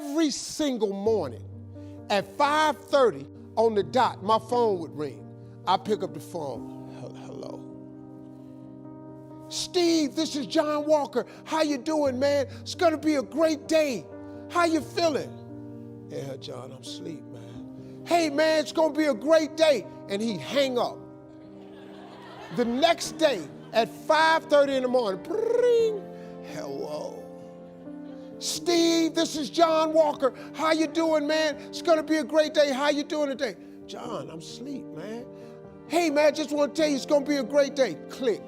every single morning at 5:30 on the dot, my phone would ring. I pick up the phone. Hello. Steve, this is John Walker. How you doing, man? It's gonna be a great day. How you feeling? Yeah, John, I'm asleep, man. Hey, man, it's gonna be a great day. And he'd hang up. The next day at 5:30 in the morning, bring, hello. Steve, this is John Walker. How you doing, man? It's gonna be a great day. How you doing today? John, I'm asleep, man. Hey, man, just want to tell you it's gonna be a great day. Click.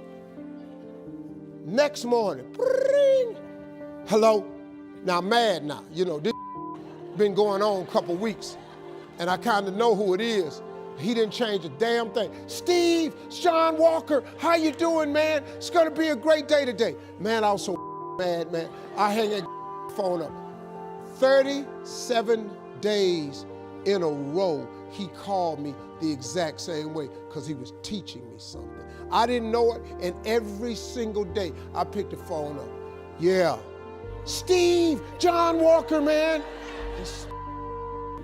Next morning, bring, hello. Now, I'm mad now. You know, this been going on a couple weeks, and I kind of know who it is. He didn't change a damn thing. Steve, it's John Walker. How you doing, man? It's gonna be a great day today. Man, I was so mad, man. I hang that phone up. 37 days in a row, he called me the exact same way because he was teaching me something. I didn't know it, and every single day I picked the phone up. Yeah. Steve, John Walker, man.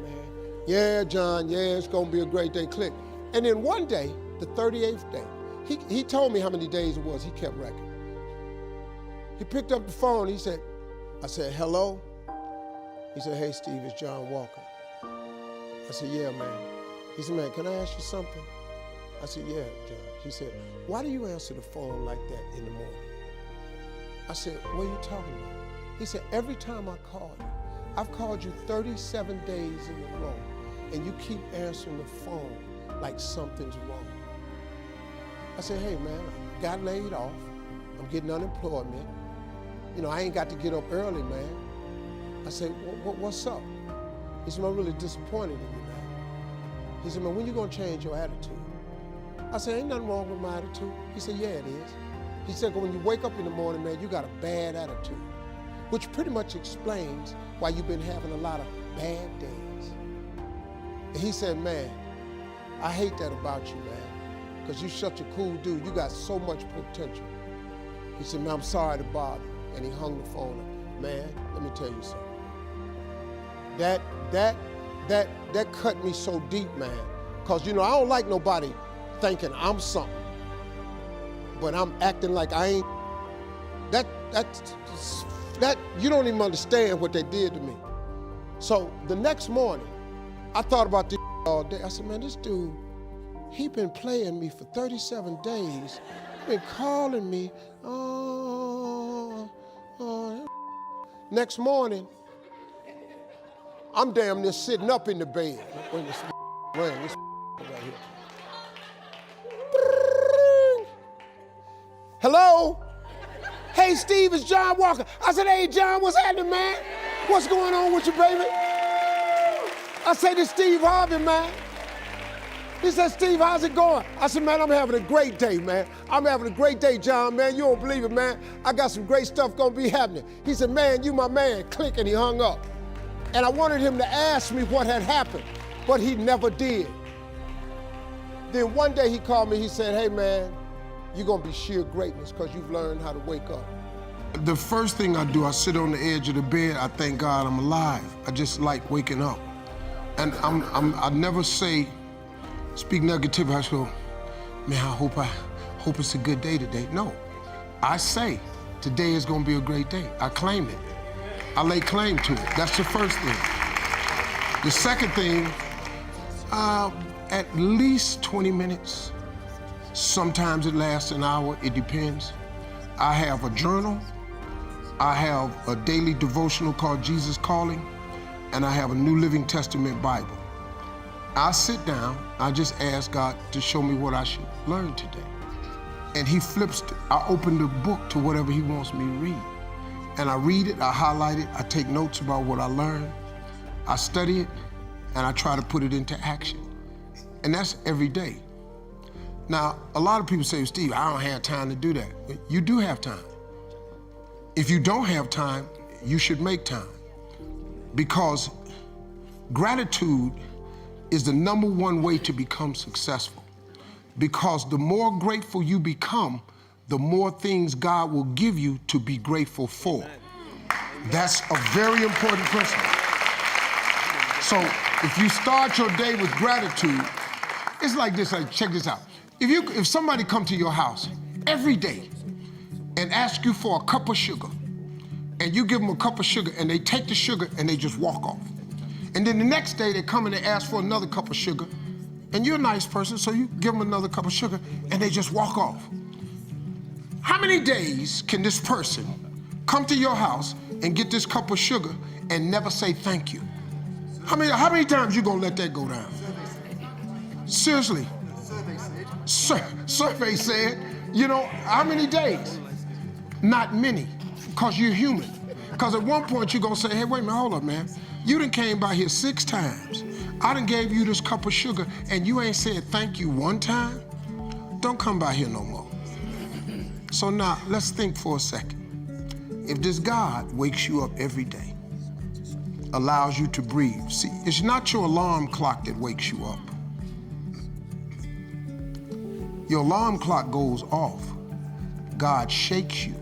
Man. Yeah, John, yeah, it's gonna be a great day. Click. And then one day, the 38th day, he told me how many days it was. He kept record. He picked up the phone. He said, I said, hello? He said, hey, Steve, it's John Walker. I said, yeah, man. He said, man, can I ask you something? I said, yeah, John. He said, why do you answer the phone like that in the morning? I said, what are you talking about? He said, every time I call you, I've called you 37 days in a row, and you keep answering the phone like something's wrong. I said, hey, man, I got laid off. I'm getting unemployment. You know, I ain't got to get up early, man. I said, what's up? He said, I'm really disappointed in you, man. He said, man, when you gonna change your attitude? I said, ain't nothing wrong with my attitude. He said, yeah, it is. He said, when you wake up in the morning, man, you got a bad attitude, which pretty much explains why you've been having a lot of bad days. And he said, man, I hate that about you, man, because you're such a cool dude. You got so much potential. He said, man, I'm sorry to bother you. And he hung the phone up. Man, let me tell you something. That cut me so deep, man, because, you know, I don't like nobody thinking I'm something, but I'm acting like I ain't. That you don't even understand what they did to me. So the next morning, I thought about this all day. I said, man, this dude, he been playing me for 37 days, been calling me. Next morning, I'm damn near sitting up in the bed. When this ran, this right here. Hello? Hey, Steve, it's John Walker. I said, hey, John, what's happening, man? What's going on with you, baby? I said, it's Steve Harvey, man. He said, Steve, how's it going? I said, man, I'm having a great day, man. I'm having a great day, John, man. You don't believe it, man. I got some great stuff gonna be happening. He said, man, you my man. Click, and he hung up. And I wanted him to ask me what had happened, but he never did. Then one day he called me, he said, hey, man, you're gonna be sheer greatness because you've learned how to wake up. The first thing I do, I sit on the edge of the bed, I thank God I'm alive. I just like waking up. And I never speak negativity. I go, man, I hope it's a good day today. No, I say, today is gonna be a great day. I claim it. I lay claim to it. That's the first thing. The second thing, at least 20 minutes. Sometimes it lasts an hour, it depends. I have a journal, I have a daily devotional called Jesus Calling, and I have a New Living Testament Bible. I sit down, I just ask God to show me what I should learn today. And he flips, I open the book to whatever he wants me to read. And I read it, I highlight it, I take notes about what I learned, I study it, and I try to put it into action. And that's every day. Now, a lot of people say, Steve, I don't have time to do that. But you do have time. If you don't have time, you should make time. Because gratitude is the #1 way to become successful. Because the more grateful you become, the more things God will give you to be grateful for. That's a very important principle. So if you start your day with gratitude, it's like this, like, check this out. If somebody come to your house every day and ask you for a cup of sugar, and you give them a cup of sugar and they take the sugar and they just walk off. And then the next day they come and they ask for another cup of sugar, and you're a nice person, so you give them another cup of sugar and they just walk off. How many days can this person come to your house and get this cup of sugar and never say thank you? How many times you gonna let that go down? Seriously. Survey said, you know, how many days? Not many, because you're human. Because at one point you're gonna say, hey, wait a minute, hold up, man. You done came by here 6 times. I done gave you this cup of sugar and you ain't said thank you one time? Don't come by here no more. So now, let's think for a second. If this God wakes you up every day, allows you to breathe. See, it's not your alarm clock that wakes you up. Your alarm clock goes off. God shakes you.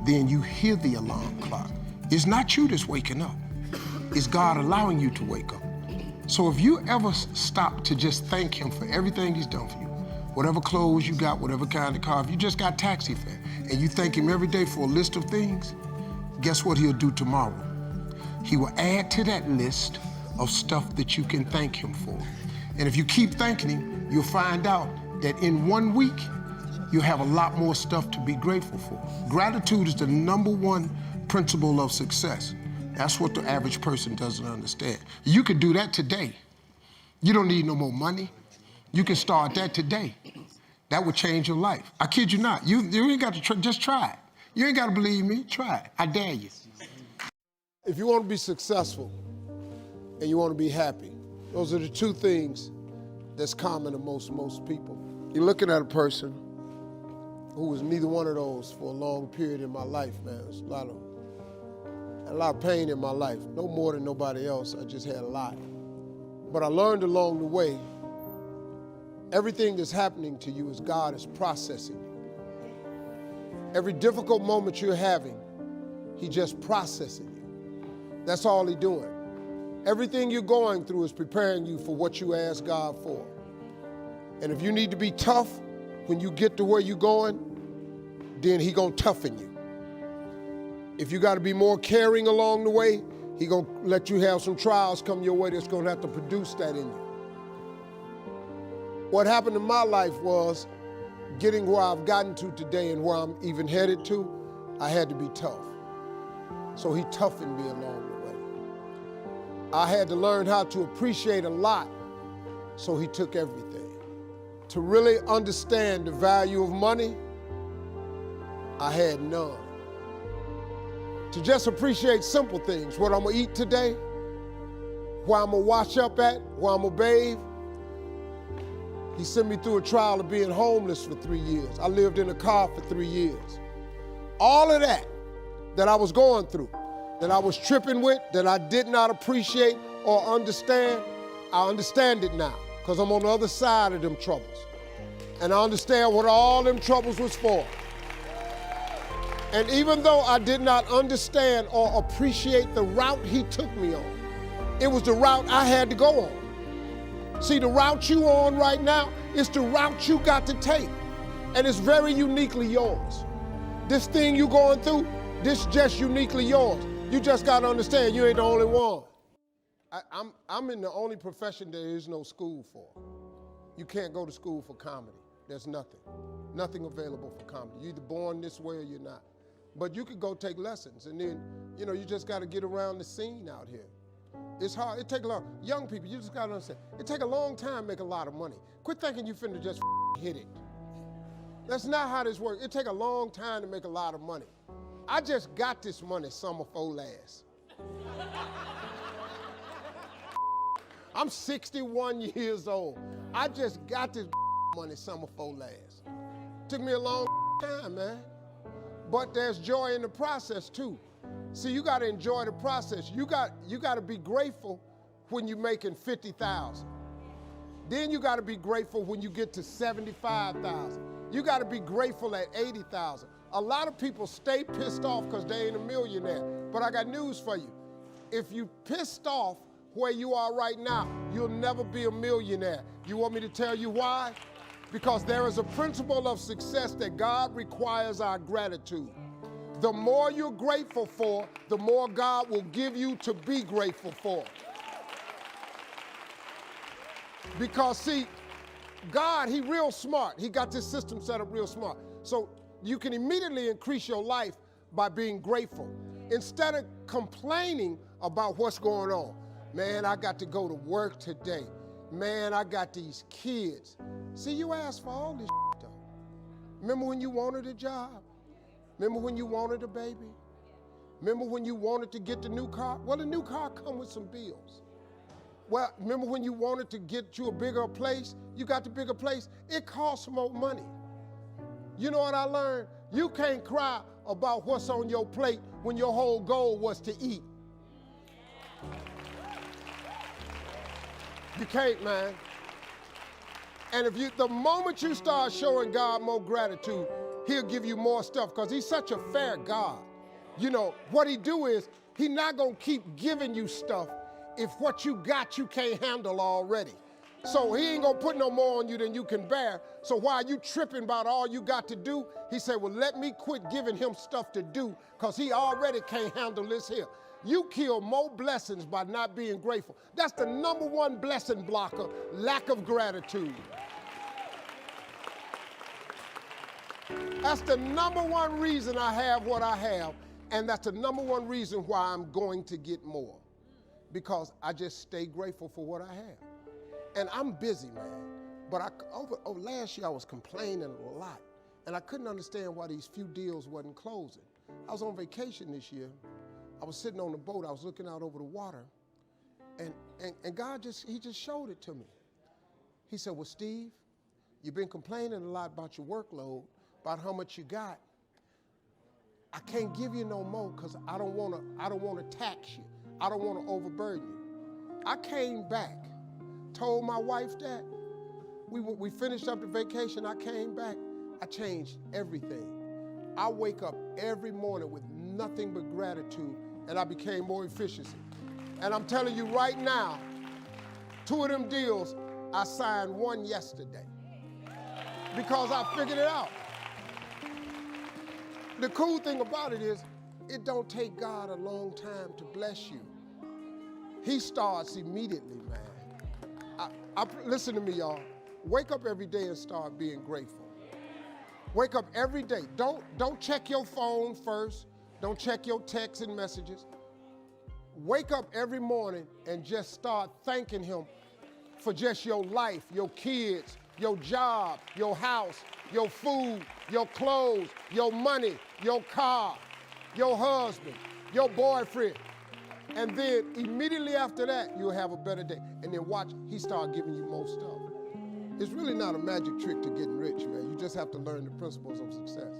Then you hear the alarm clock. It's not you that's waking up. It's God allowing you to wake up. So if you ever stop to just thank him for everything he's done for you, whatever clothes you got, whatever kind of car, if you just got taxi fare, and you thank him every day for a list of things, guess what he'll do tomorrow? He will add to that list of stuff that you can thank him for. And if you keep thanking him, you'll find out that in 1 week, you'll have a lot more stuff to be grateful for. Gratitude is the #1 principle of success. That's what the average person doesn't understand. You could do that today. You don't need no more money. You can start that today. That would change your life. I kid you not. You ain't got to just try it. You ain't got to believe me, try it. I dare you. If you want to be successful and you want to be happy, those are the 2 things that's common to most people. You're looking at a person who was neither one of those for a long period in my life, man. There's a lot of pain in my life. No more than nobody else. I just had a lot. But I learned along the way, everything that's happening to you is God is processing. Every difficult moment you're having, he just processing you. That's all he's doing. Everything you're going through is preparing you for what you ask God for. And if you need to be tough when you get to where you're going, then he gonna toughen you. If you gotta be more caring along the way, he gonna let you have some trials come your way that's gonna have to produce that in you. What happened in my life was getting where I've gotten to today and where I'm even headed to, I had to be tough. So he toughened me along the way. I had to learn how to appreciate a lot, so he took everything. To really understand the value of money, I had none. To just appreciate simple things, what I'm gonna eat today, where I'm gonna wash up at, where I'm gonna bathe. He sent me through a trial of being homeless for 3 years. I lived in a car for 3 years. All of that I was going through, that I was tripping with, that I did not appreciate or understand, I understand it now, because I'm on the other side of them troubles. And I understand what all them troubles was for. And even though I did not understand or appreciate the route he took me on, it was the route I had to go on. See, the route you on right now is the route you got to take. And it's very uniquely yours. This thing you going through, this just uniquely yours. You just got to understand you ain't the only one. I'm in the only profession there is no school for. You can't go to school for comedy. There's nothing available for comedy. You're either born this way or you're not. But you could go take lessons, and then, you just got to get around the scene out here. It's hard. It take a long. Young people, you just got to understand. It take a long time to make a lot of money. Quit thinking you finna just hit it. That's not how this works. It take a long time to make a lot of money. I just got this money summer before last. I'm 61 years old. I just got this money summer before last. Took me a long time, man. But there's joy in the process too. See, you got to enjoy the process. You got to be grateful when you're making 50,000. Then you got to be grateful when you get to 75,000. You got to be grateful at 80,000. A lot of people stay pissed off because they ain't a millionaire. But I got news for you. If you pissed off where you are right now, you'll never be a millionaire. You want me to tell you why? Because there is a principle of success that God requires our gratitude. The more you're grateful for, the more God will give you to be grateful for. Because see, God, he real smart. He got this system set up real smart. So you can immediately increase your life by being grateful. Instead of complaining about what's going on. Man, I got to go to work today. Man, I got these kids. See, you asked for all this though. Remember when you wanted a job? Remember when you wanted a baby? Remember when you wanted to get the new car? Well, the new car comes with some bills. Well, remember when you wanted to get you a bigger place? You got the bigger place. It costs more money. You know what I learned? You can't cry about what's on your plate when your whole goal was to eat. You can't, man. And the moment you start showing God more gratitude, he'll give you more stuff because he's such a fair God. You know, what he do is he's not going to keep giving you stuff if what you got you can't handle already. So he ain't going to put no more on you than you can bear. So while you tripping about all you got to do, he said, well, let me quit giving him stuff to do because he already can't handle this here. You kill more blessings by not being grateful. That's the number one blessing blocker, lack of gratitude. That's the number one reason I have what I have, and that's the number one reason why I'm going to get more, because I just stay grateful for what I have. And I'm busy, man, but over last year I was complaining a lot, and I couldn't understand why these few deals wasn't closing. I was on vacation this year. I was sitting on the boat, I was looking out over the water, and God he just showed it to me. He said, well, Steve, you've been complaining a lot about your workload, about how much you got. I can't give you no more because I don't want to tax you. I don't want to overburden you. I came back, told my wife that. We finished up the vacation, I came back, I changed everything. I wake up every morning with nothing but gratitude, and I became more efficient. And I'm telling you right now, 2 of them deals, I signed one yesterday because I figured it out. The cool thing about it is, it don't take God a long time to bless you. He starts immediately, man. Listen to me, y'all. Wake up every day and start being grateful. Wake up every day. Don't check your phone first. Don't check your texts and messages. Wake up every morning and just start thanking him for just your life, your kids, your job, your house, your food, your clothes, your money, your car, your husband, your boyfriend. And then immediately after that, you'll have a better day. And then watch, he start giving you more stuff. It's really not a magic trick to getting rich, man. You just have to learn the principles of success.